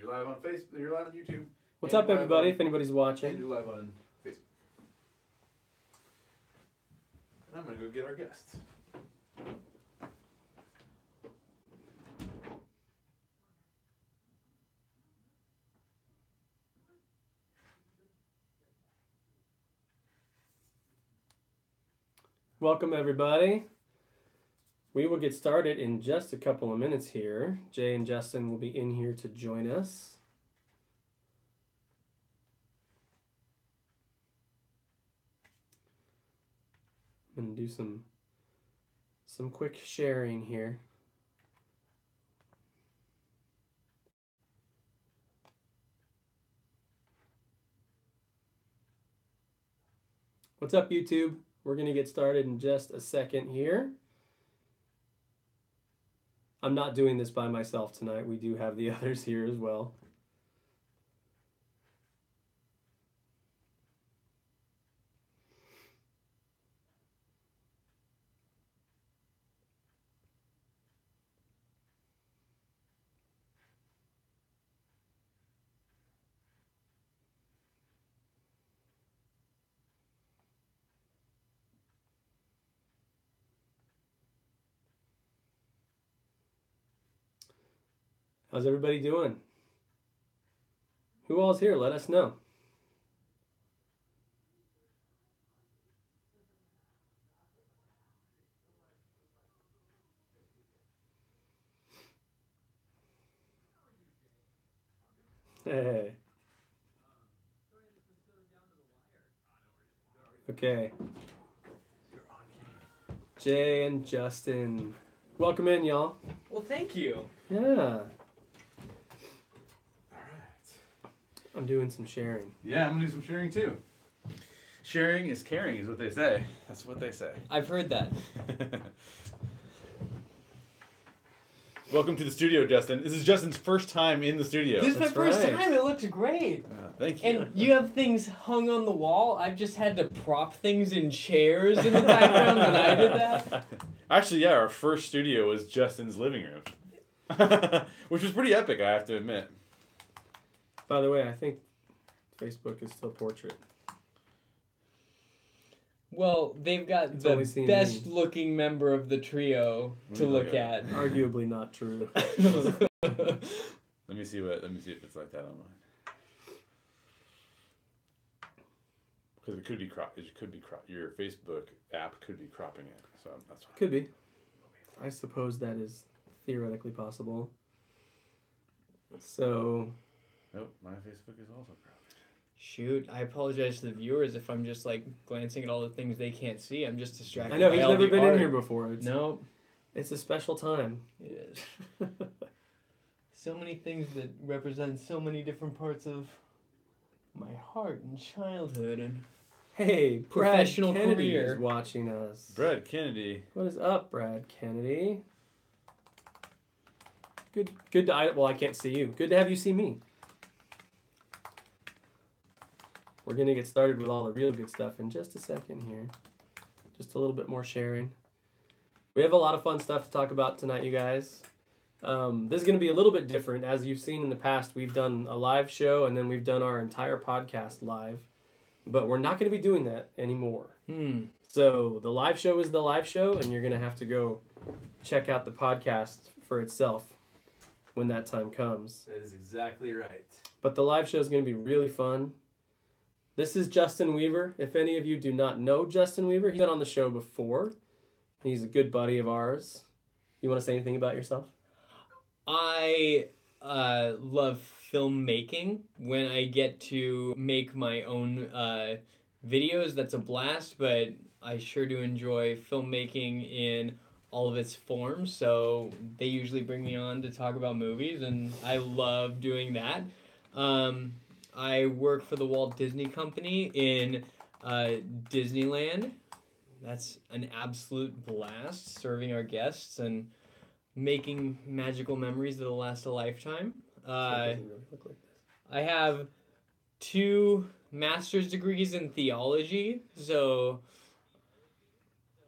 You're live on Facebook. You're live on YouTube. What's up, everybody? If anybody's watching. And you're live on Facebook. And I'm gonna go get our guests. Welcome, everybody. We will get started in just a couple of minutes here. Jay and Justin will be in here to join us. I'm going to do some quick sharing here. What's up, YouTube? We're going to get started in just a second here. I'm not doing this by myself tonight. We do have the others here as well. How's everybody doing? Who all's here? Let us know. Hey. Okay. Jay and Justin. Welcome in, y'all. Well, thank you. Yeah. I'm doing some sharing. Yeah, I'm gonna do some sharing too. Sharing is caring, is what they say. That's what they say. I've heard that. Welcome to the studio, Justin. This is Justin's first time in the studio. This is my That's first right. time. It looks great. Thank you. And you have things hung on the wall. I've just had to prop things in chairs in the background when I did that. Actually, yeah, our first studio was Justin's living room, which was pretty epic, I have to admit. By the way, I think Facebook is still portrait. Well, they've got It's only the seen best looking member of the trio to look at. Arguably not true. Let me see if it's like that online. Because it could be cropped. Your Facebook app could be cropping it. So that's why. Could be. I suppose that is theoretically possible. So. Nope, my Facebook is also cropped. Shoot, I apologize to the viewers if I'm just like glancing at all the things they can't see. I'm just distracted. I know, by he's all never the been art. in here before. Nope. It's a special time. It is. So many things that represent so many different parts of my heart and childhood and Hey, professional Brad Kennedy career is watching us. Brad Kennedy. What is up, Brad Kennedy? Good to, well, I can't see you. Good to have you see me. We're going to get started with all the real good stuff in just a second here. Just a little bit more sharing. We have a lot of fun stuff to talk about tonight, you guys. This is going to be a little bit different. As you've seen in the past, we've done a live show and then we've done our entire podcast live. But we're not going to be doing that anymore. So the live show is the live show, and you're going to have to go check out the podcast for itself when that time comes. That is exactly right. But the live show is going to be really fun. This is Justin Weaver. If any of you do not know Justin Weaver, he's been on the show before. He's a good buddy of ours. You want to say anything about yourself? I love filmmaking. When I get to make my own videos, that's a blast, but I sure do enjoy filmmaking in all of its forms, so they usually bring me on to talk about movies, and I love doing that. I work for the Walt Disney Company in Disneyland. That's an absolute blast, serving our guests and making magical memories that'll last a lifetime. I have 2 master's degrees in theology, so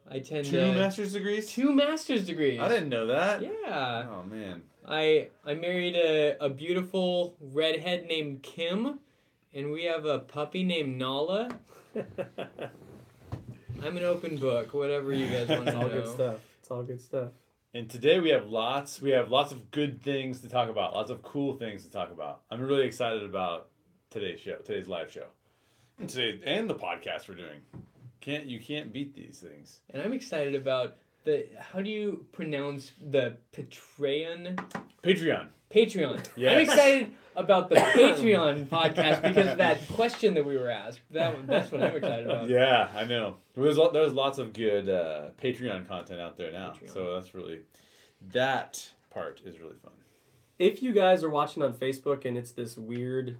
I tend Two to master's degrees? 2 master's degrees. I didn't know that. Yeah. Oh man. I married a beautiful redhead named Kim, and we have a puppy named Nala. I'm an open book. Whatever you guys want to It's all know. good stuff. It's all good stuff. And today we have lots of good things to talk about. Lots of cool things to talk about. I'm really excited about today's live show. And the podcast we're doing. You can't beat these things. And I'm excited about how do you pronounce the Patreon? Patreon. Yes. I'm excited about the Patreon podcast because of that question that we were asked. That's what I'm excited about. Yeah, I know. There's lots of good Patreon content out there now. So that part is really fun. If you guys are watching on Facebook and it's this weird,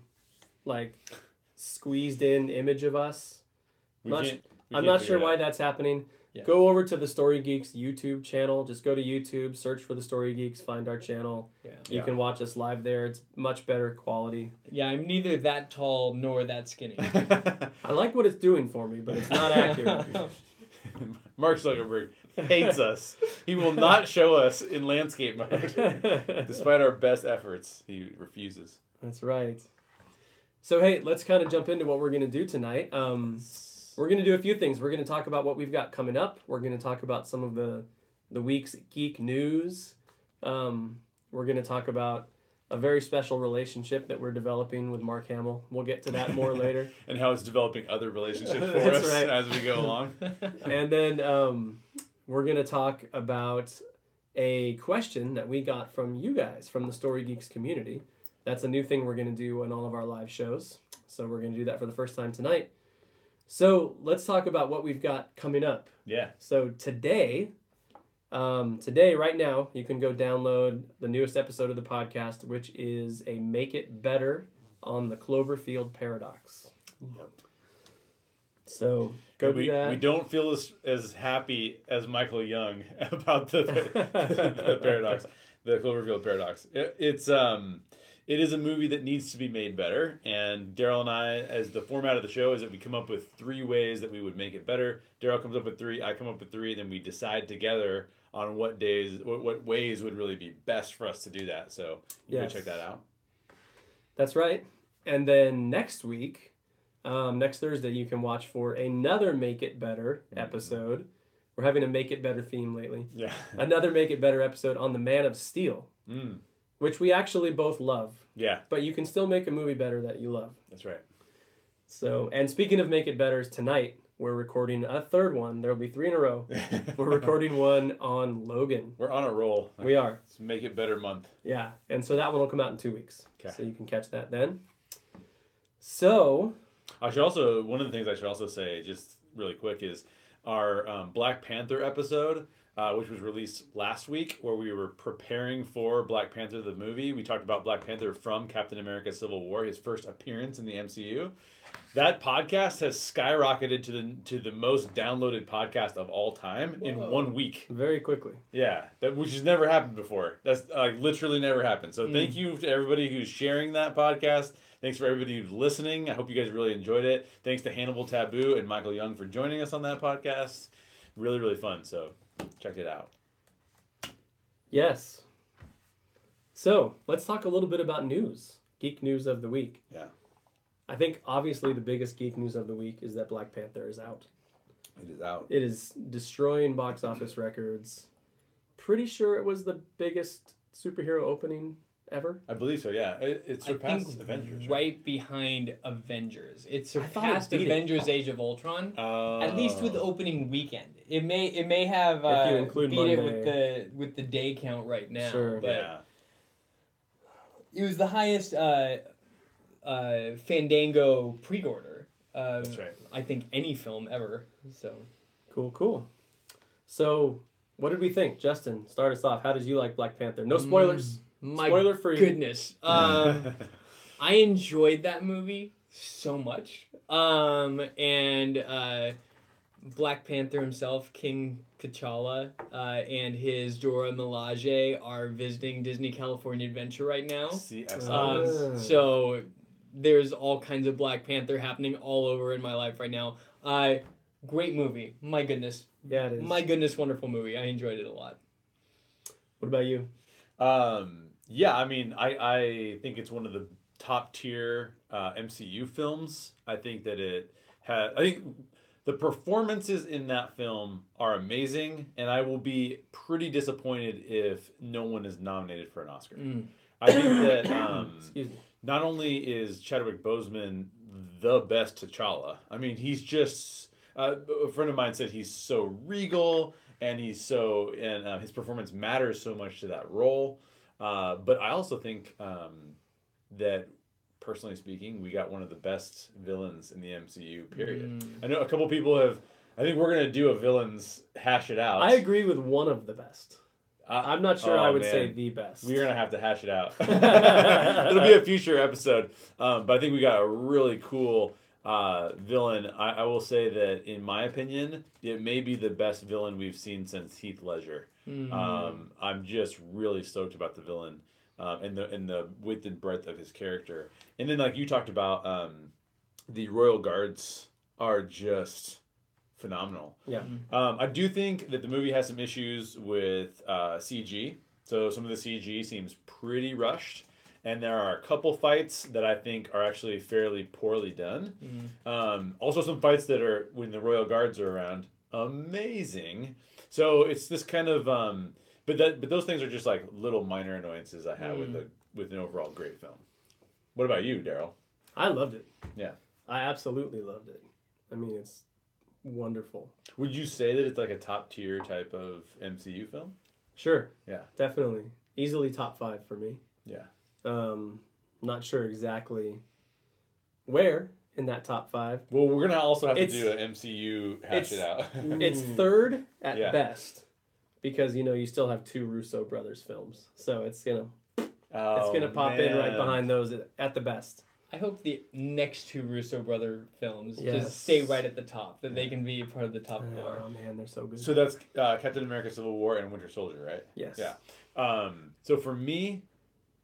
like, squeezed in image of us, I'm not sure why that's happening. Yeah. Go over to the Story Geeks YouTube channel. Just go to YouTube, search for the Story Geeks, find our channel. Yeah. You can watch us live there. It's much better quality. Yeah, I'm neither that tall nor that skinny. I like what it's doing for me, but it's not accurate. Mark Zuckerberg hates us. He will not show us in landscape mode. Despite our best efforts, he refuses. That's right. So, hey, let's kind of jump into what we're going to do tonight. We're going to do a few things. We're going to talk about what we've got coming up. We're going to talk about some of the week's geek news. We're going to talk about a very special relationship that we're developing with Mark Hamill. We'll get to that more later. And how it's developing other relationships for That's us right. as we go along. And then we're going to talk about a question that we got from you guys, from the Story Geeks community. That's a new thing we're going to do in all of our live shows. So we're going to do that for the first time tonight. So let's talk about what we've got coming up. Yeah. So today, right now, you can go download the newest episode of the podcast, which is a Make It Better on the Cloverfield Paradox. Yep. So go do that. We don't feel as happy as Michael Young about the paradox, the Cloverfield Paradox. It is a movie that needs to be made better, and Daryl and I, as the format of the show is that we come up with 3 ways that we would make it better. Daryl comes up with 3, I come up with 3, then we decide together on what ways would really be best for us to do that. So you can check that out. That's right. And then next week, next Thursday, you can watch for another Make It Better episode. We're having a Make It Better theme lately. Yeah. Another Make It Better episode on the Man of Steel. Which we actually both love. Yeah. But you can still make a movie better that you love. That's right. So, and speaking of Make It Betters, tonight we're recording a third one. There'll be 3 in a row. We're recording one on Logan. We're on a roll. We are. It's Make It Better month. Yeah. And so that one will come out in 2 weeks. Okay. So you can catch that then. So. One of the things I should also say, just really quick, is our Black Panther episode. Which was released last week, where we were preparing for Black Panther the movie. We talked about Black Panther from Captain America Civil War, his first appearance in the MCU. That podcast has skyrocketed to the most downloaded podcast of all time in 1 week. Very quickly. Yeah, which has never happened before. That's literally never happened. So thank you to everybody who's sharing that podcast. Thanks for everybody who's listening. I hope you guys really enjoyed it. Thanks to Hannibal Taboo and Michael Young for joining us on that podcast. Really, really fun. So check it out. Yes. So let's talk a little bit about news. Geek news of the week. Yeah. I think obviously the biggest geek news of the week is that Black Panther is out. It is out. It is destroying box office records. Pretty sure it was the biggest superhero opening ever. I believe so, yeah. It surpassed Avengers. Right behind Avengers. It surpassed Avengers Age of Ultron. At least with the opening weekend. It may have if you include beat Monday. it with the day count right now. Sure. But it was the highest Fandango pre-order. That's right. I think any film ever. So Cool. So what did we think? Justin, start us off. How did you like Black Panther? No spoilers. My Spoiler free. goodness. I enjoyed that movie so much. And Black Panther himself, King T'Challa, and his Dora Milaje are visiting Disney California Adventure right now. So there's all kinds of Black Panther happening all over in my life right now. Great movie. My goodness. Yeah, it is. My goodness, wonderful movie. I enjoyed it a lot. What about you? Yeah, I mean, I think it's one of the top tier MCU films. I think that I think the performances in that film are amazing, and I will be pretty disappointed if no one is nominated for an Oscar. I think that Excuse me. not only is Chadwick Boseman the best T'Challa, I mean, he's just a friend of mine said he's so regal and his performance matters so much to that role. But I also think that, personally speaking, we got one of the best villains in the MCU, period. I know a couple people I think we're going to do a villains hash it out. I agree with one of the best. I'm not sure I would say the best. We're going to have to hash it out. It'll be a future episode. But I think we got a really cool villain. I will say that, in my opinion, it may be the best villain we've seen since Heath Ledger. I'm just really stoked about the villain and the width and breadth of his character. And then, like you talked about, the Royal Guards are just phenomenal. Yeah. I do think that the movie has some issues with CG. So some of the CG seems pretty rushed. And there are a couple fights that I think are actually fairly poorly done. Also some fights that are, when the Royal Guards are around, amazing. So it's this kind of, but those things are just like little minor annoyances I have with an overall great film. What about you, Daryl? I loved it. Yeah. I absolutely loved it. I mean, it's wonderful. Would you say that it's like a top tier type of MCU film? Sure. Yeah. Definitely. Easily top 5 for me. Yeah. Not sure exactly where in that top 5. Well, we're gonna also have to do an MCU hash it out. It's third at best, because you still have 2 Russo brothers films, so it's gonna pop in right behind those at the best. I hope the next 2 Russo brother films just stay right at the top, that they can be part of the top 4. Oh man, they're so good. So that's Captain America: Civil War and Winter Soldier, right? Yes. Yeah. So for me,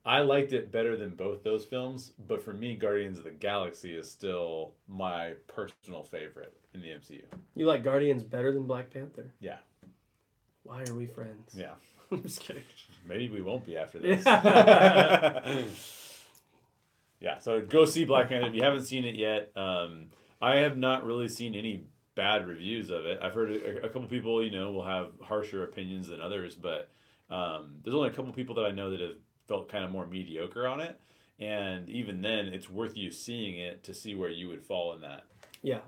I liked it better than both those films, but for me, Guardians of the Galaxy is still my personal favorite in the MCU. You like Guardians better than Black Panther? Yeah. Why are we friends? Yeah. I'm just kidding. Maybe we won't be after this. Yeah, so go see Black Panther if you haven't seen it yet. I have not really seen any bad reviews of it. I've heard a couple people, will have harsher opinions than others, but there's only a couple people that I know that have felt kind of more mediocre on it. And even then, it's worth you seeing it to see where you would fall in that. Yeah.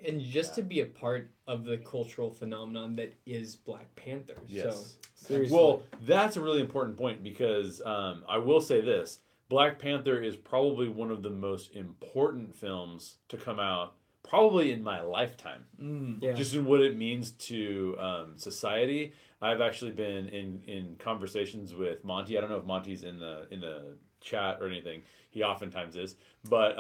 And just to be a part of the cultural phenomenon that is Black Panther. Yes. So, seriously. Well, that's a really important point, because I will say this. Black Panther is probably one of the most important films to come out probably in my lifetime. Just in what it means to society. I've actually been in conversations with Monty. I don't know if Monty's in the chat or anything. He oftentimes is. But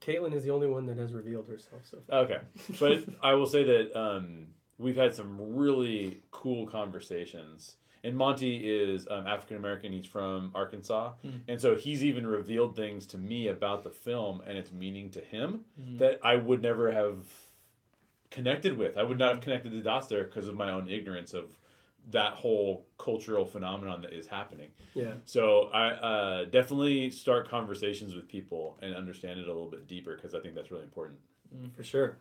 Caitlin is the only one that has revealed herself so far. Okay. But I will say that we've had some really cool conversations. And Monty is African American. He's from Arkansas. And so he's even revealed things to me about the film and its meaning to him that I would never have connected with. I would not have connected the dots there because of my own ignorance of that whole cultural phenomenon that is happening. Yeah. So I definitely start conversations with people and understand it a little bit deeper, because I think that's really important. For sure.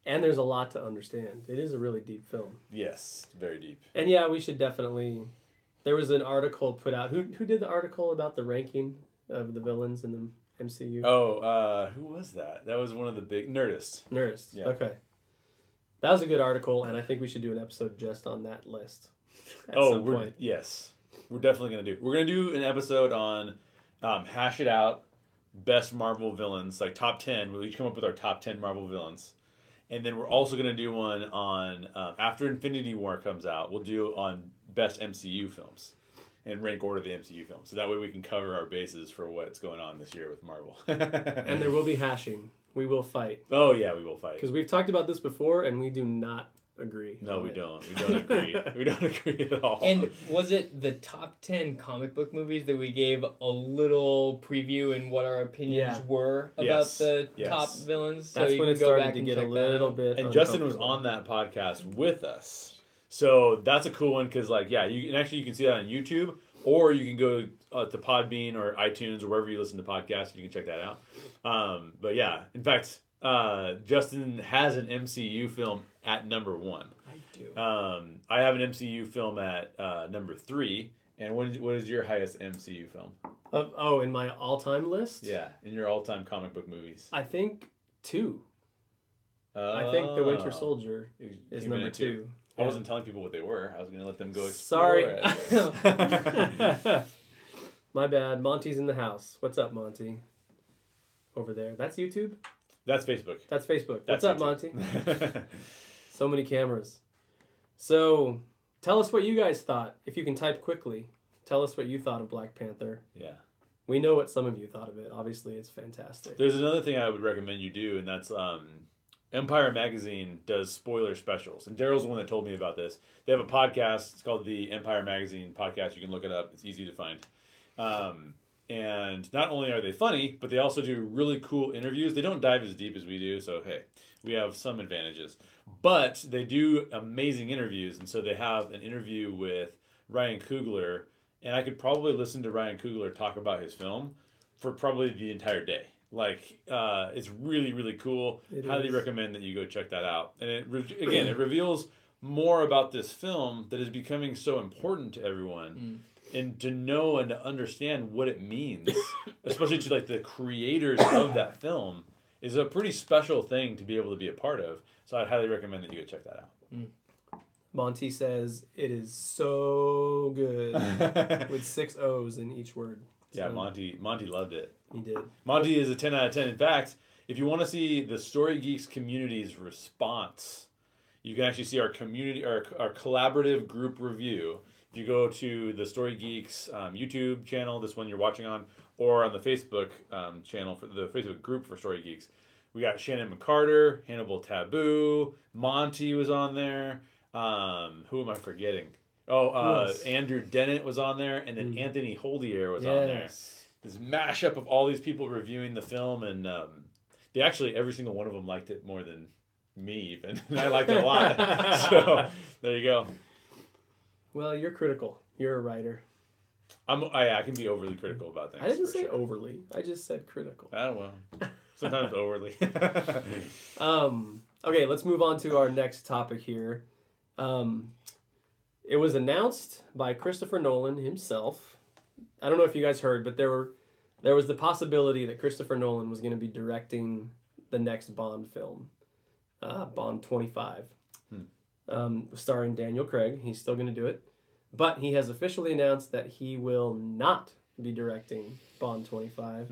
And there's a lot to understand. It is a really deep film. Yes, very deep. And yeah, we should definitely... There was an article put out. Who did the article about the ranking of the villains in the MCU? Oh, who was that? That was one of the big... Nerdist. Nerdist. Yeah. Okay. That was a good article, and I think we should do an episode just on that list at some point. Yes. We're definitely going to do... We're going to do an episode on Hash It Out, best Marvel villains, like top 10. We'll each come up with our top 10 Marvel villains. And then we're also going to do one on, after Infinity War comes out, we'll do on best MCU films and rank order the MCU films. So that way we can cover our bases for what's going on this year with Marvel. And there will be hashing. We will fight. Oh, yeah, we will fight. Because we've talked about this before, and we do not agree. No, we don't. We don't agree. We don't agree at all. And was it the top 10 comic book movies that we gave a little preview in what our opinions were about the top villains? That's so when you it can go started back to and get a check that little out. bit. And Justin was on that podcast with us. So that's a cool one because, like, yeah, you can see that on YouTube, or you can go to Podbean or iTunes or wherever you listen to podcasts. You can check that out. But yeah, in fact, Justin has an MCU film at number 1. I do. I have an MCU film at number 3. And what is your highest MCU film? In my all-time list? Yeah, in your all-time comic book movies. I think 2. I think The Winter Soldier is number 2. I wasn't telling people what they were. I was going to let them go explore it. My bad. Monty's in the house. What's up, Monty? Over there. That's YouTube? That's Facebook. That's Facebook. That's What's up, Monty? So many cameras. So, tell us what you guys thought. If you can type quickly, tell us what you thought of Black Panther. Yeah. We know what some of you thought of it. Obviously, it's fantastic. There's another thing I would recommend you do, and that's Empire Magazine does spoiler specials. And Daryl's the one that told me about this. They have a podcast. It's called the Empire Magazine Podcast. You can look it up. It's easy to find. And not only are they funny, but they also do really cool interviews. They don't dive as deep as we do, so hey, we have some advantages. But they do amazing interviews, and so they have an interview with Ryan Coogler, and I could probably listen to Ryan Coogler talk about his film for probably the entire day. Like, it's really, really cool. Highly recommend that you go check that out. And it reveals more about this film that is becoming so important to everyone. And to know and to understand what it means, especially to like the creators of that film, is a pretty special thing to be able to be a part of. So I'd highly recommend that you go check that out. Monty says it is so good with 6 O's in each word. So, yeah, Monty loved it. He did. Monty is a 10 out of 10. In fact, if you want to see the Story Geeks community's response, you can actually see our community, our collaborative group review. If you go to the Story Geeks YouTube channel, this one you're watching on, or on the Facebook channel for the Facebook group for Story Geeks, we got Shannon McCarter, Hannibal Taboo, Monty was on there. Who am I forgetting? Andrew Dennett was on there, and then Anthony Holdier was on there. This mashup of all these people reviewing the film, and they actually, every single one of them liked it more than me even. And I liked it a lot. So there you go. Well, you're critical. You're a writer. I can be overly critical about things. I didn't say overly. I just said critical. Oh, well. Sometimes overly. Okay, let's move on to our next topic here. It was announced by Christopher Nolan himself. I don't know if you guys heard, but there was the possibility that Christopher Nolan was going to be directing the next Bond film, Bond 25. Starring Daniel Craig. He's still going to do it. But he has officially announced that he will not be directing Bond 25.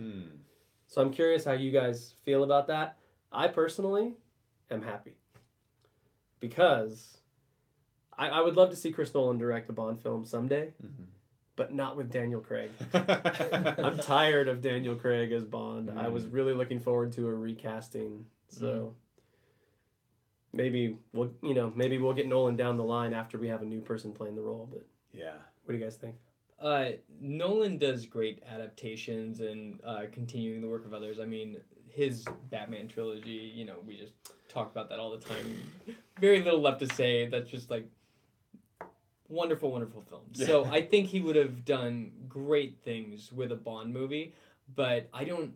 So I'm curious how you guys feel about that. I personally am happy. Because I would love to see Chris Nolan direct a Bond film someday. But not with Daniel Craig. I'm tired of Daniel Craig as Bond. I was really looking forward to a recasting. So... Maybe we'll get Nolan down the line after we have a new person playing the role. But yeah, what do you guys think? Nolan does great adaptations and continuing the work of others. I mean, his Batman trilogy, we just talk about that all the time. Very little left to say. That's just like wonderful, wonderful films. So I think he would have done great things with a Bond movie, but I don't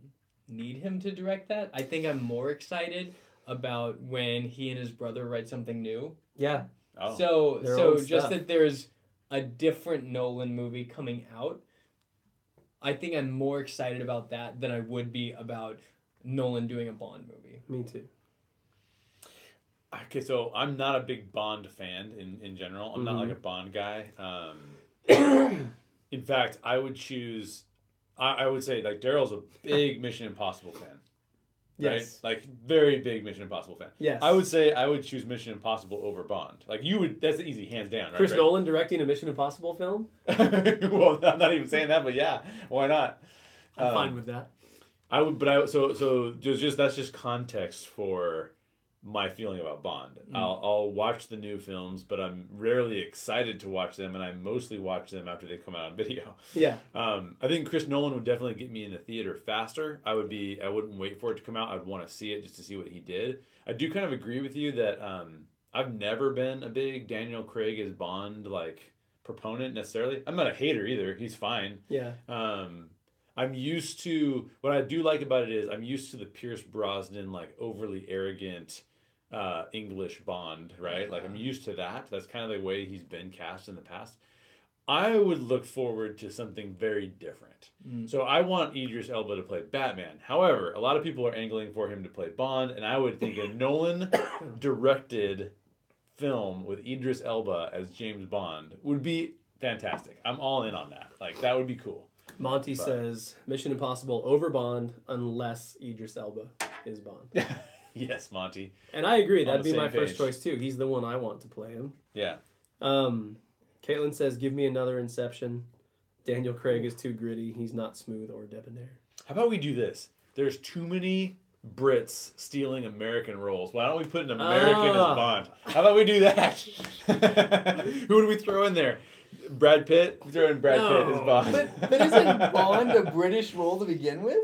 need him to direct that. I think I'm more excited about when he and his brother write something new. Yeah. Oh. So just that there's a different Nolan movie coming out. I think I'm more excited about that than I would be about Nolan doing a Bond movie. Me too. Okay, so I'm not a big Bond fan in general. I'm not like a Bond guy. In fact, I would choose... I would say, like, Daryl's a big Mission Impossible fan. Right? Yes. Like, very big Mission Impossible fan. Yes. I would say I would choose Mission Impossible over Bond. Like, you would... That's easy, hands down, right? Chris Nolan directing a Mission Impossible film? Well, I'm not even saying that, but yeah. Why not? I'm fine with that. I would... But so that's just context for... my feeling about Bond. I'll watch the new films, but I'm rarely excited to watch them, and I mostly watch them after they come out on video. Yeah. I think Chris Nolan would definitely get me in the theater faster. I wouldn't wait for it to come out. I'd want to see it just to see what he did. I do kind of agree with you that I've never been a big Daniel Craig as Bond proponent necessarily. I'm not a hater either. He's fine. Yeah. I'm used to what I do like about it is I'm used to the Pierce Brosnan overly arrogant English Bond, right? Like I'm used to that. That's kind of the way he's been cast in the past. I would look forward to something very different. So I want Idris Elba to play Batman. However, a lot of people are angling for him to play Bond, and I would think a Nolan directed film with Idris Elba as James Bond would be fantastic. I'm all in on that. That would be cool. Monty says Mission Impossible over Bond unless Idris Elba is Bond. Yes, Monty. And I agree. On That'd the be my same first page. choice too. He's the one I want to play him. Yeah. Caitlin says, give me another Inception. Daniel Craig is too gritty. He's not smooth or debonair. How about we do this? There's too many Brits stealing American roles. Why don't we put an American as Bond? How about we do that? Who would we throw in there? Brad Pitt? We throw in Brad Pitt as Bond. But isn't Bond a British role to begin with?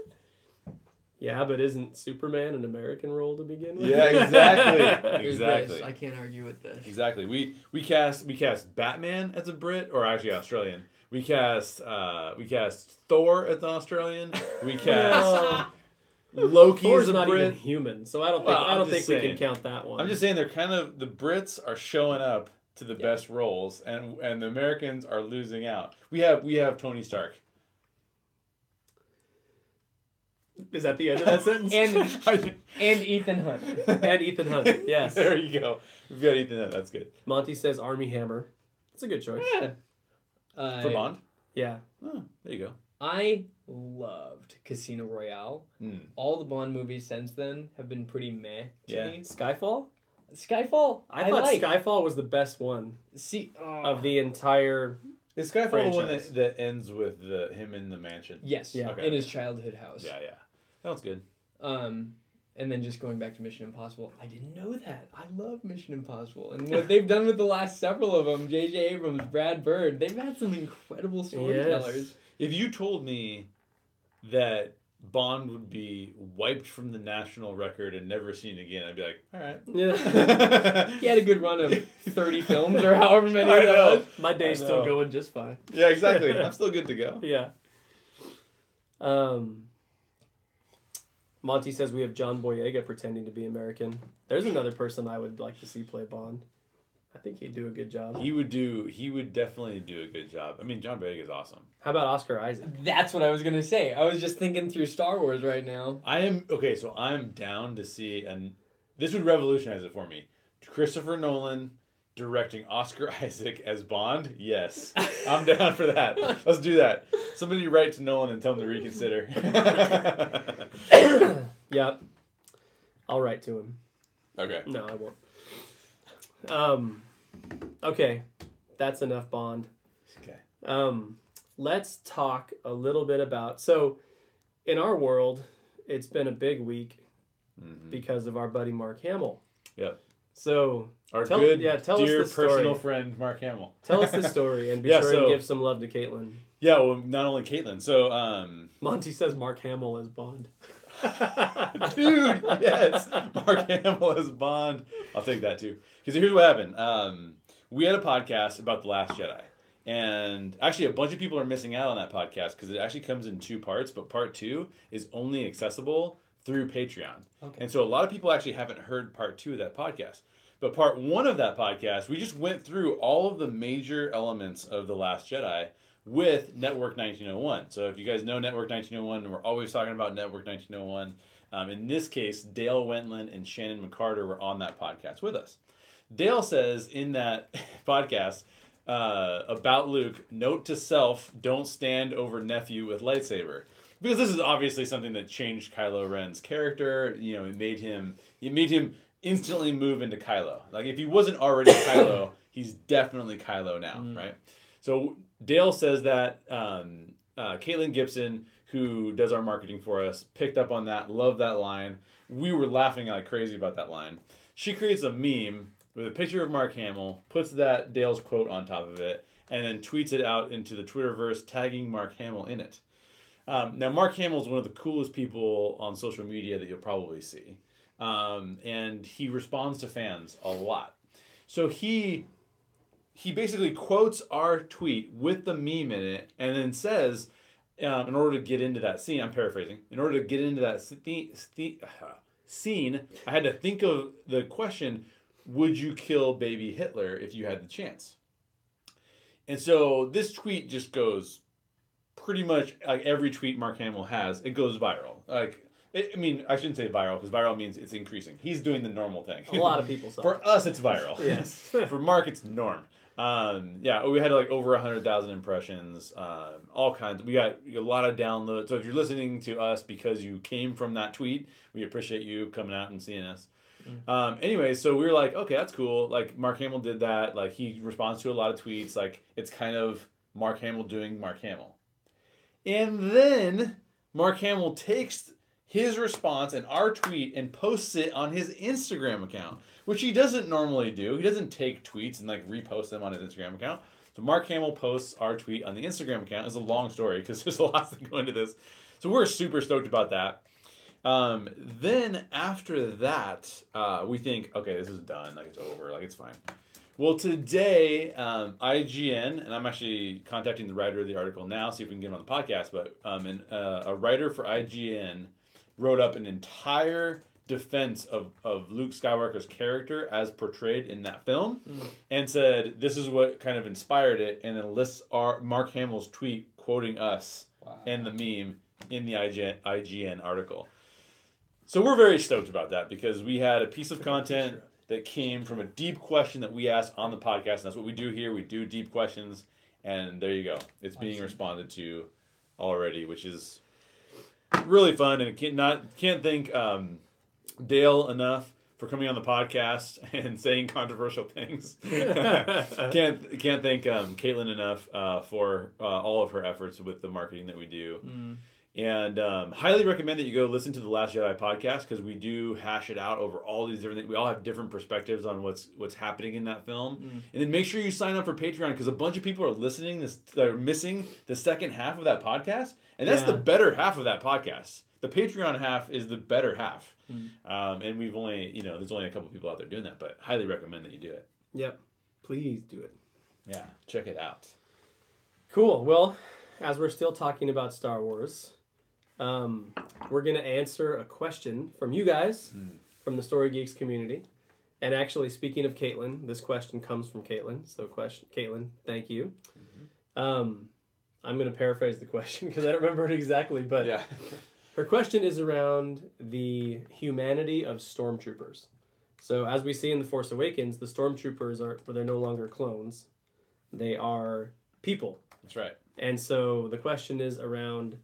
Yeah, but isn't Superman an American role to begin with? Yeah, exactly. Here's Exactly. this. I can't argue with this. Exactly. We cast Batman as a Brit, or actually Australian. We cast Thor as an Australian. We cast Loki Thor's as a not Brit. even human, so I don't Well, think I'm we just can saying. count that one. I'm just saying they're kind of the Brits are showing up to the best roles, and the Americans are losing out. We have Tony Stark. Is that the end of that sentence? And Ethan Hunt. And Ethan Hunt. Yes. There you go. We've got Ethan Hunt. That's good. Monty says Army Hammer. That's a good choice. Yeah. For Bond? Yeah. Oh, there you go. I loved Casino Royale. All the Bond movies since then have been pretty meh to me. Skyfall? Skyfall. I thought Skyfall was the best one of the entire. Is Skyfall the one franchise. that ends with him in the mansion? Yes. Yeah. In his childhood house. Yeah. Sounds good. And then just going back to Mission Impossible, I didn't know that. I love Mission Impossible. And what they've done with the last several of them, J.J. Abrams, Brad Bird, they've had some incredible storytellers. Yes. If you told me that Bond would be wiped from the national record and never seen again, I'd be like, all right. Yeah. He had a good run of 30 films or however many I that know. was. My day's I still know. going just fine. Yeah, exactly. I'm still good to go. Yeah. Monty says we have John Boyega pretending to be American. There's another person I would like to see play Bond. I think he'd do a good job. He would definitely do a good job. I mean, John Boyega is awesome. How about Oscar Isaac? That's what I was going to say. I was just thinking through Star Wars right now. So I'm down to see, and this would revolutionize it for me. Christopher Nolan directing Oscar Isaac as Bond? Yes. I'm down for that. Let's do that. Somebody write to Nolan and tell him to reconsider. Yep. I'll write to him. Okay. No, I won't. Okay. That's enough Bond. Okay. Let's talk a little bit about... So, in our world, it's been a big week because of our buddy Mark Hamill. Yep. So... Our tell dear us the story. personal friend, Mark Hamill. Tell us the story and be Yeah, sure so- and give some love to Caitlin. Yeah, well, not only Caitlin. So, Monty says Mark Hamill as Bond. dude, yes. Mark Hamill as Bond. I'll take that too. Because here's what happened. We had a podcast about The Last Jedi. And actually, a bunch of people are missing out on that podcast because it actually comes in 2 parts. But part 2 is only accessible through Patreon. Okay. And so a lot of people actually haven't heard part 2 of that podcast. But part 1 of that podcast, we just went through all of the major elements of The Last Jedi with Network 1901. So if you guys know Network 1901, we're always talking about Network 1901. In this case, Dale Wentland and Shannon McCarter were on that podcast with us. Dale says in that podcast about Luke, note to self, don't stand over nephew with lightsaber. Because this is obviously something that changed Kylo Ren's character. You know, it made him instantly move into Kylo. Like if he wasn't already Kylo, he's definitely Kylo now, right? So Dale says that Caitlin Gibson, who does our marketing for us, picked up on that, loved that line. We were laughing like crazy about that line. She creates a meme with a picture of Mark Hamill, puts that Dale's quote on top of it, and then tweets it out into the Twitterverse, tagging Mark Hamill in it. Now, Mark Hamill is one of the coolest people on social media that you'll probably see. And he responds to fans a lot. So he basically quotes our tweet with the meme in it and then says, in order to get into that scene, I'm paraphrasing, in order to get into that scene, I had to think of the question, would you kill baby Hitler if you had the chance? And so this tweet just goes pretty much like every tweet Mark Hamill has, it goes viral. I mean, I shouldn't say viral because viral means it's increasing. He's doing the normal thing. A lot of people saw For us, it's viral. Yes. For Mark, it's norm. Yeah, we had like over 100,000 impressions, all kinds. We got a lot of downloads. So if you're listening to us because you came from that tweet, we appreciate you coming out and seeing us. Anyway, so we were like, okay, that's cool. Like Mark Hamill did that. Like he responds to a lot of tweets. Like it's kind of Mark Hamill doing Mark Hamill. And then Mark Hamill takes his response and our tweet and posts it on his Instagram account, which he doesn't normally do. He doesn't take tweets and like repost them on his Instagram account. So Mark Hamill posts our tweet on the Instagram account. It's a long story because there's a lot to go into this. So we're super stoked about that. Then after that, we think, okay, this is done. Like it's over. Like it's fine. Well, today, IGN, and I'm actually contacting the writer of the article now, see if we can get him on the podcast, but a writer for IGN wrote up an entire defense of Luke Skywalker's character as portrayed in that film and said this is what kind of inspired it, and then lists Mark Hamill's tweet quoting us and the meme in the IGN article. So we're very stoked about that because we had a piece of content that came from a deep question that we asked on the podcast. And that's what we do here. We do deep questions. And there you go. It's being responded to already, which is really fun. And can't thank Dale enough for coming on the podcast and saying controversial things. can't thank Caitlin enough for all of her efforts with the marketing that we do. And highly recommend that you go listen to the Last Jedi podcast because we do hash it out over all these different things. We all have different perspectives on what's happening in that film. And then make sure you sign up for Patreon because a bunch of people are listening. They're missing the second half of that podcast, and that's the better half of that podcast. The Patreon half is the better half. And we've only, there's only a couple people out there doing that, but highly recommend that you do it. Yep, please do it. Yeah, check it out. Cool. Well, as we're still talking about Star Wars. We're going to answer a question from you guys, from the Story Geeks community. And actually, speaking of Caitlin, this question comes from Caitlin. So, Caitlin, thank you. I'm going to paraphrase the question because I don't remember it exactly. But her question is around the humanity of Stormtroopers. So, as we see in The Force Awakens, the Stormtroopers they're no longer clones. They are people. That's right. And so, the question is around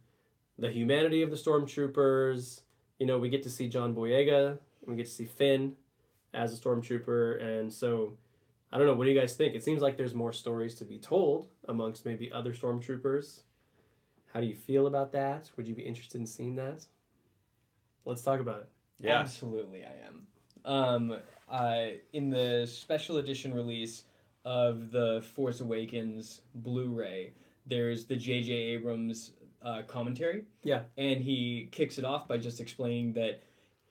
the humanity of the Stormtroopers. We get to see John Boyega. We get to see Finn as a Stormtrooper. And so, I don't know. What do you guys think? It seems like there's more stories to be told amongst maybe other Stormtroopers. How do you feel about that? Would you be interested in seeing that? Let's talk about it. Yeah. Absolutely, I am. In the special edition release of The Force Awakens Blu-ray, there's the J.J. Abrams commentary. Yeah. And he kicks it off by just explaining that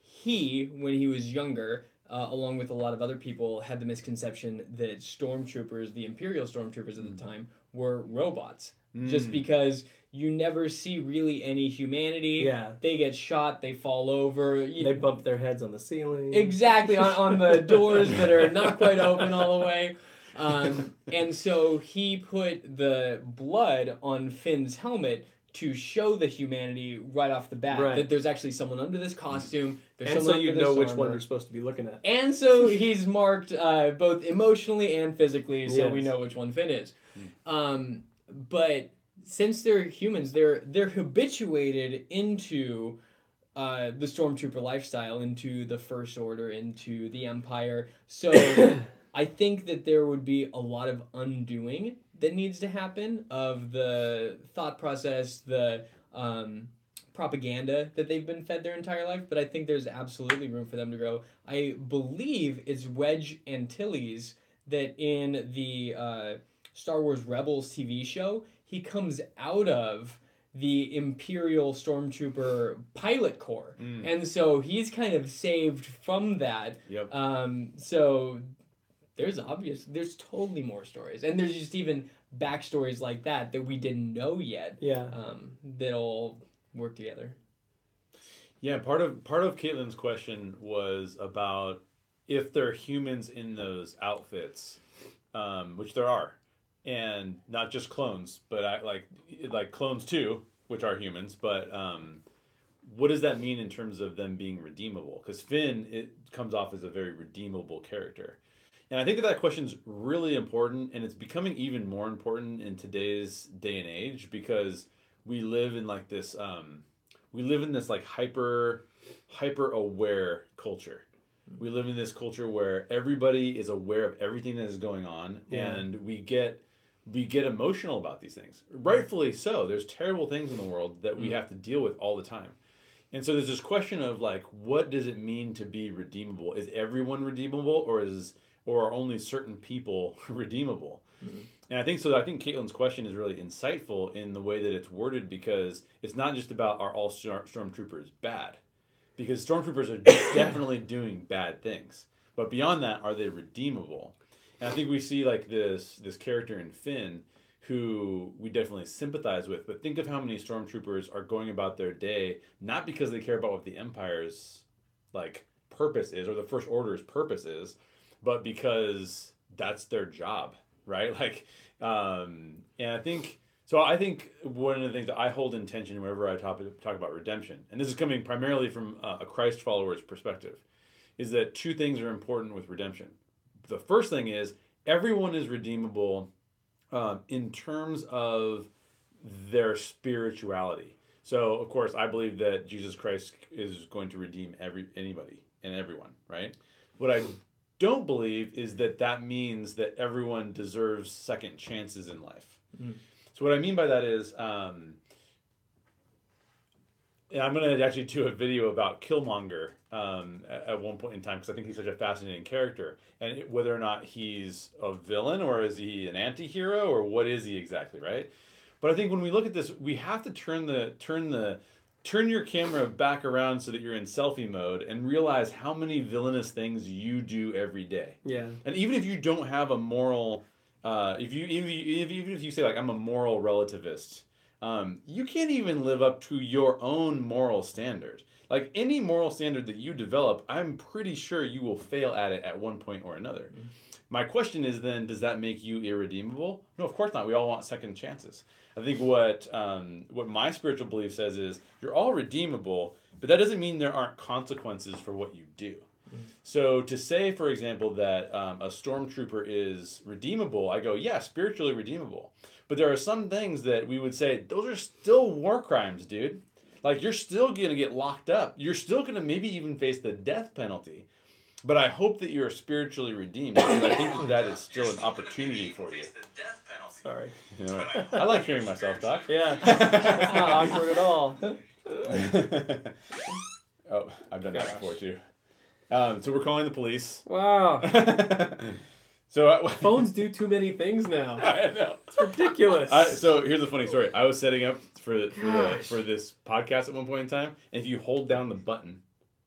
he, when he was younger, along with a lot of other people, had the misconception that Stormtroopers, the Imperial Stormtroopers at the time, were robots. Just because you never see really any humanity. Yeah. They get shot, they fall over. They bump their heads on the ceiling. Exactly, on the doors that are not quite open all the way. And so he put the blood on Finn's helmet to show the humanity right off the bat, that there's actually someone under this costume. And so you know which one you're supposed to be looking at. And so he's marked both emotionally and physically, so we know which one Finn is. But since they're humans, they're habituated into the Stormtrooper lifestyle, into the First Order, into the Empire. So I think that there would be a lot of undoing that needs to happen of the thought process, the propaganda that they've been fed their entire life, but I think there's absolutely room for them to grow. I believe it's Wedge Antilles that in the Star Wars Rebels TV show, he comes out of the Imperial Stormtrooper pilot corps. And so he's kind of saved from that. Yep. So there's totally more stories. And there's just even backstories like that we didn't know yet. Yeah. That'll work together. Yeah, part of Caitlin's question was about if there are humans in those outfits, which there are. And not just clones, but like clones too, which are humans. But what does that mean in terms of them being redeemable? Because Finn, it comes off as a very redeemable character. And I think that question's really important, and it's becoming even more important in today's day and age because we live in like this, like hyper aware culture. We live in this culture where everybody is aware of everything that is going on, and we get emotional about these things. Rightfully so. There's terrible things in the world that we have to deal with all the time. And so there's this question of like, what does it mean to be redeemable? Is everyone redeemable, or are only certain people redeemable? And I think Caitlin's question is really insightful in the way that it's worded, because it's not just about are all stormtroopers bad, because stormtroopers are definitely doing bad things. But beyond that, are they redeemable? And I think we see like this character in Finn who we definitely sympathize with, but think of how many stormtroopers are going about their day not because they care about what the Empire's like purpose is or the First Order's purpose is, but because that's their job, right? Like, and I think one of the things that I hold in tension whenever I talk about redemption, and this is coming primarily from a Christ follower's perspective, is that two things are important with redemption. The first thing is everyone is redeemable in terms of their spirituality. So, of course, I believe that Jesus Christ is going to redeem anybody and everyone, right? What I don't believe is that means that everyone deserves second chances in life. So what I mean by that is, and I'm going to actually do a video about Killmonger at one point in time, because I think he's such a fascinating character, and whether or not he's a villain or is he an anti-hero or what is he exactly, right? But I think when we look at this, we have to turn your camera back around so that you're in selfie mode and realize how many villainous things you do every day. Yeah. And even if you don't have a moral, even if you say like I'm a moral relativist, you can't even live up to your own moral standard. Like any moral standard that you develop, I'm pretty sure you will fail at it at one point or another. My question is then, does that make you irredeemable? No, of course not. We all want second chances. I think what my spiritual belief says is you're all redeemable, but that doesn't mean there aren't consequences for what you do. So to say, for example, that a stormtrooper is redeemable, I go, yeah, spiritually redeemable. But there are some things that we would say, those are still war crimes, dude. Like, you're still going to get locked up. You're still going to maybe even face the death penalty. But I hope that you're spiritually redeemed, because I think that is still an opportunity for you. Sorry. You know, I like hearing myself talk. Yeah. It's not awkward at all. Oh, I've done that before, too. So we're calling the police. Wow. So phones do too many things now. I know. It's ridiculous. So here's a funny story. I was setting up for this podcast at one point in time, and if you hold down the button,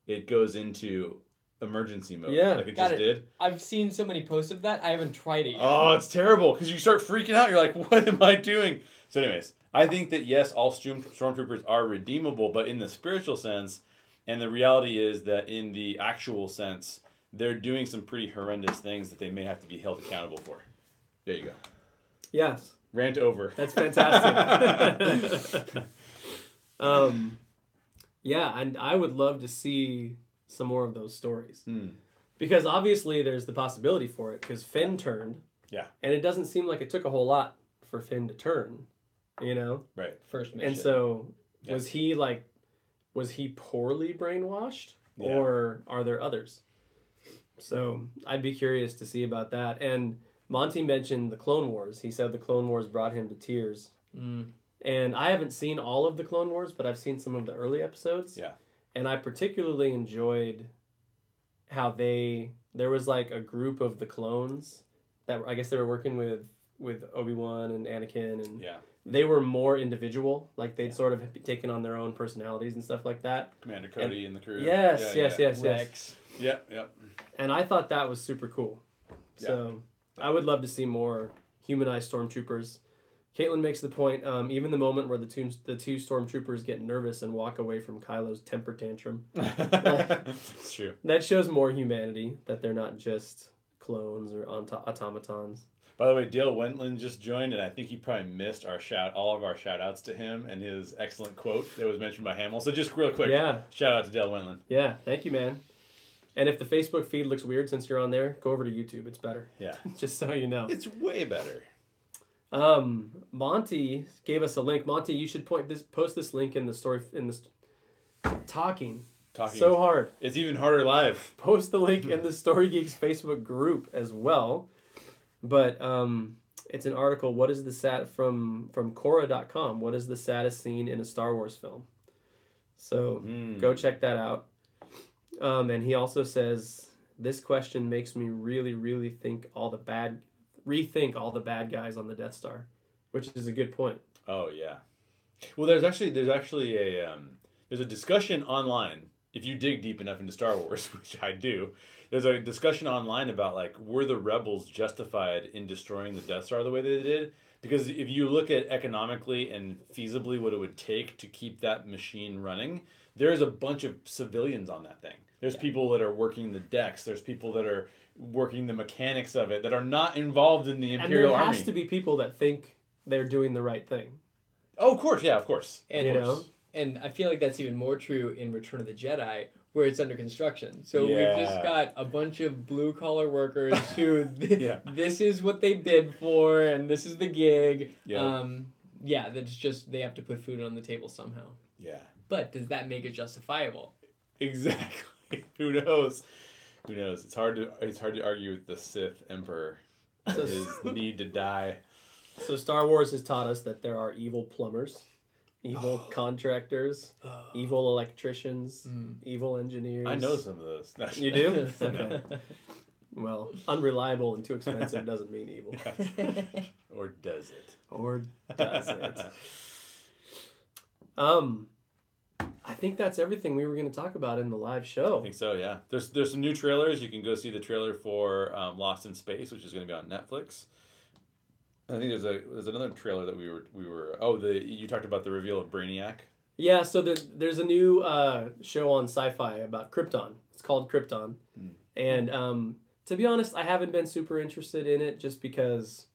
it goes into emergency mode. Yeah. Like it just did. I've seen so many posts of that. I haven't tried it yet. Oh, it's terrible because you start freaking out. You're like, what am I doing? So anyways, I think that yes, all stormtroopers are redeemable, but in the spiritual sense, and the reality is that in the actual sense, they're doing some pretty horrendous things that they may have to be held accountable for. There you go. Yes. Rant over. That's fantastic. Yeah, and I would love to see some more of those stories. Because obviously there's the possibility for it, because Finn turned. Yeah. And it doesn't seem like it took a whole lot for Finn to turn, you know? Right. First mission. And so, was he poorly brainwashed? Yeah. Or are there others? So, I'd be curious to see about that. And Monty mentioned the Clone Wars. He said the Clone Wars brought him to tears. And I haven't seen all of the Clone Wars, but I've seen some of the early episodes. Yeah. And I particularly enjoyed how there was like a group of the clones that I guess they were working with Obi-Wan and Anakin, and they were more individual. Like they'd sort of taken on their own personalities and stuff like that. Commander Cody and the crew. Yes. Rex. Yep. And I thought that was super cool. So I would love to see more humanized stormtroopers. Caitlin makes the point, even the moment where the two stormtroopers get nervous and walk away from Kylo's temper tantrum. It's true. That shows more humanity, that they're not just clones or automatons. By the way, Dale Wentland just joined, and I think he probably missed all of our shout outs to him and his excellent quote that was mentioned by Hamill. So just real quick, shout out to Dale Wentland. Yeah, thank you, man. And if the Facebook feed looks weird since you're on there, go over to YouTube. It's better. Yeah. Just so you know. It's way better. Monty gave us a link. Monty, you should post this link in the story talking so hard. It's even harder live. Post the link in the Story Geeks Facebook group as well. But it's an article. What is the from Quora.com? What is the saddest scene in a Star Wars film? So go check that out. And he also says, this question makes me really, really rethink all the bad guys on the Death Star, which is a good point. Oh yeah. Well, there's actually a discussion online. If you dig deep enough into Star Wars, which I do, there's a discussion online about like, were the rebels justified in destroying the Death Star the way they did? Because if you look at economically and feasibly what it would take to keep that machine running, there's a bunch of civilians on that thing. There's people that are working the decks. There's people that are working the mechanics of it that are not involved in the Imperial Army. And there has to be people that think they're doing the right thing. Oh, of course. Yeah, of course. And, and I feel like that's even more true in Return of the Jedi, where it's under construction. So we've just got a bunch of blue-collar workers who, this is what they bid for, and this is the gig. That's just, they have to put food on the table somehow. Yeah. But does that make it justifiable? Exactly. Who knows? Who knows? It's hard to argue with the Sith Emperor. His need to die. So Star Wars has taught us that there are evil plumbers, evil contractors, evil electricians, evil engineers. I know some of those. You do? Okay. Well, unreliable and too expensive doesn't mean evil. Or does it? Or does it? I think that's everything we were going to talk about in the live show. I think so, yeah. There's some new trailers. You can go see the trailer for Lost in Space, which is going to be on Netflix. I think there's another trailer that we were you talked about the reveal of Brainiac. Yeah, so there's a new show on Sci-Fi about Krypton. It's called Krypton. And to be honest, I haven't been super interested in it just because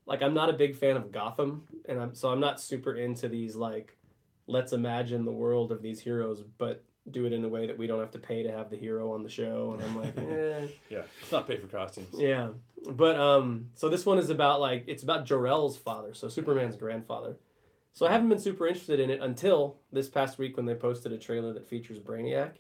like I'm not a big fan of Gotham, and I'm not super into these like, let's imagine the world of these heroes, but do it in a way that we don't have to pay to have the hero on the show. And I'm like, Yeah, it's not pay for costumes. Yeah. But so this one is about it's about Jor-El's father, so Superman's grandfather. So I haven't been super interested in it until this past week when they posted a trailer that features Brainiac,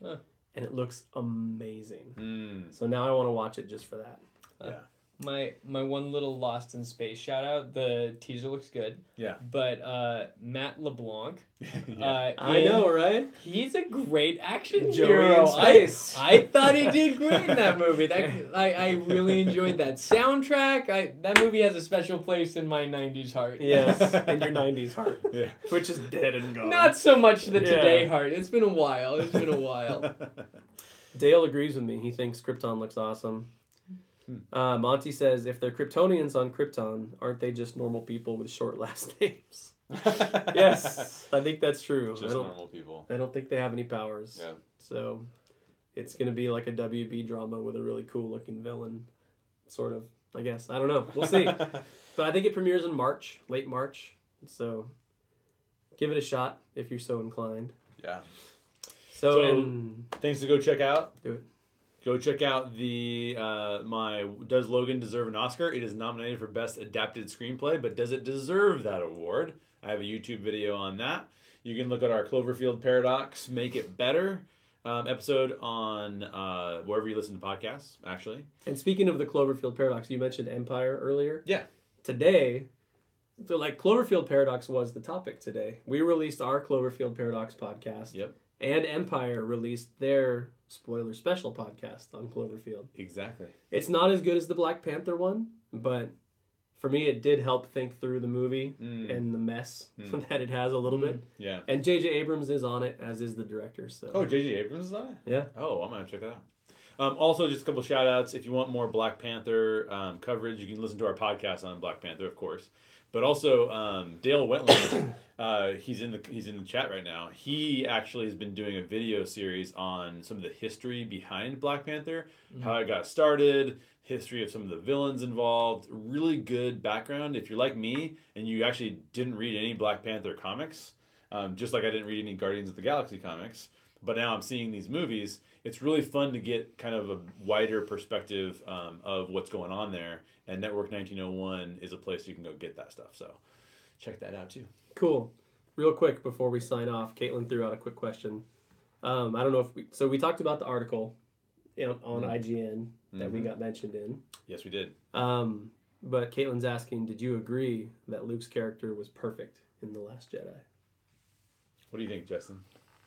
and it looks amazing. So now I want to watch it just for that. Yeah. My one little Lost in Space shout out. The teaser looks good. Yeah. But Matt LeBlanc. I know, right? He's a great action Joey hero. in Space. I thought he did great in that movie. I really enjoyed that soundtrack. That movie has a special place in my 90s heart. Yes, in your 90s heart. Yeah. Which is dead and gone. Not so much the today heart. It's been a while. Dale agrees with me. He thinks Krypton looks awesome. Monty says, if they're Kryptonians on Krypton, aren't they just normal people with short last names? Yes, I think that's true. Just normal people. I don't think they have any powers. Yeah. So it's going to be like a WB drama with a really cool looking villain, sort of, I guess. I don't know. We'll see. But I think it premieres in March, late March. So give it a shot if you're so inclined. Yeah. So things to go check out. Do it. Go check out the Does Logan Deserve an Oscar? It is nominated for Best Adapted Screenplay, but does it deserve that award? I have a YouTube video on that. You can look at our Cloverfield Paradox Make It Better episode on wherever you listen to podcasts, actually. And speaking of the Cloverfield Paradox, you mentioned Empire earlier. Yeah. Today, So, like, Cloverfield Paradox was the topic today. We released our Cloverfield Paradox podcast. Yep. And Empire released their spoiler special podcast on Cloverfield. Exactly. It's not as good as the Black Panther one, but for me, it did help think through the movie and the mess that it has a little bit. Yeah. And J.J. Abrams is on it, as is the director. So. Oh, J.J. Abrams is on it? Yeah. Oh, I'm going to check that out. Also, just a couple shout outs. If you want more Black Panther coverage, you can listen to our podcast on Black Panther, of course. But also, Dale Wentland, he's in the chat right now. He actually has been doing a video series on some of the history behind Black Panther, how it got started, history of some of the villains involved. Really good background. If you're like me and you actually didn't read any Black Panther comics, just like I didn't read any Guardians of the Galaxy comics, but now I'm seeing these movies, it's really fun to get kind of a wider perspective of what's going on there. And Network 1901 is a place you can go get that stuff. So check that out too. Cool. Real quick before we sign off, Caitlin threw out a quick question. I don't know if we talked about the article on IGN that we got mentioned in. Yes, we did. But Caitlin's asking, did you agree that Luke's character was perfect in The Last Jedi? What do you think, Justin?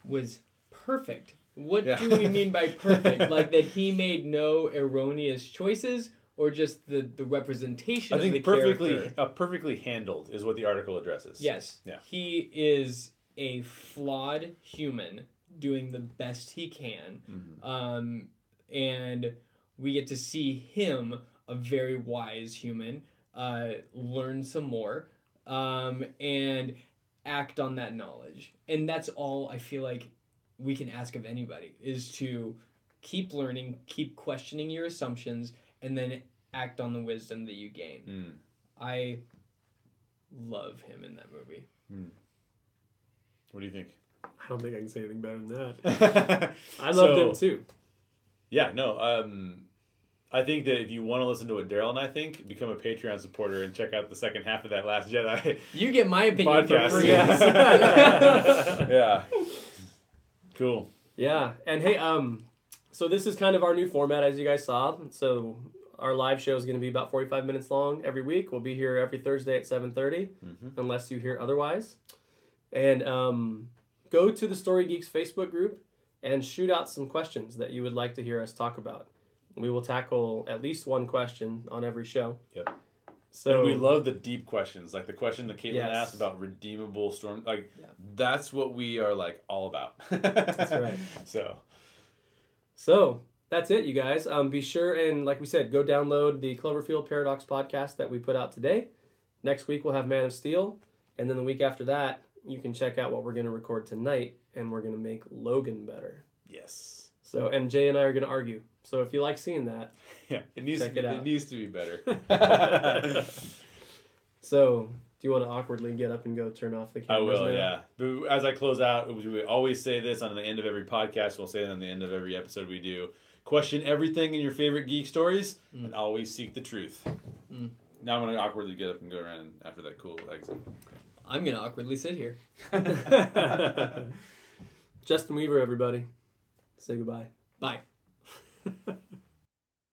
Was perfect. What do we mean by perfect? Like that he made no erroneous choices, or just the representation of the character? Perfectly handled is what the article addresses. Yes. Yeah. He is a flawed human doing the best he can. And we get to see him, a very wise human, learn some more, and act on that knowledge. And that's all I feel like we can ask of anybody, is to keep learning, keep questioning your assumptions, and then act on the wisdom that you gain. I love him in that movie. What do you think? I don't think I can say anything better than that. I loved him too. Yeah, no. I think that if you want to listen to what Daryl and I think, become a Patreon supporter and check out the second half of that Last Jedi. You get my opinion podcast. for free. Yeah. Cool. Yeah, and hey, so this is kind of our new format, as you guys saw. So our live show is going to be about 45 minutes long every week. We'll be here every Thursday at 7:30, unless you hear otherwise. And go to the Story Geeks Facebook group and shoot out some questions that you would like to hear us talk about. We will tackle at least one question on every show. Yep. So and we love the deep questions, like the question that Caitlin asked about Redeemable Storm. Like that's what we are like all about. That's right. So that's it, you guys. Be sure and, like we said, go download the Cloverfield Paradox podcast that we put out today. Next week we'll have Man of Steel, and then the week after that you can check out what we're going to record tonight, and we're going to make Logan better. Yes. So, and Jay and I are going to argue. So if you like seeing that, it needs to be better. So, do you want to awkwardly get up and go turn off the cameras? I will, now? yeah. But as I close out, we always say this on the end of every podcast. We'll say it on the end of every episode we do. Question everything in your favorite geek stories and always seek the truth. Now I'm going to awkwardly get up and go around after that cool exit. I'm going to awkwardly sit here. Justin Weaver, everybody. Say goodbye. Bye.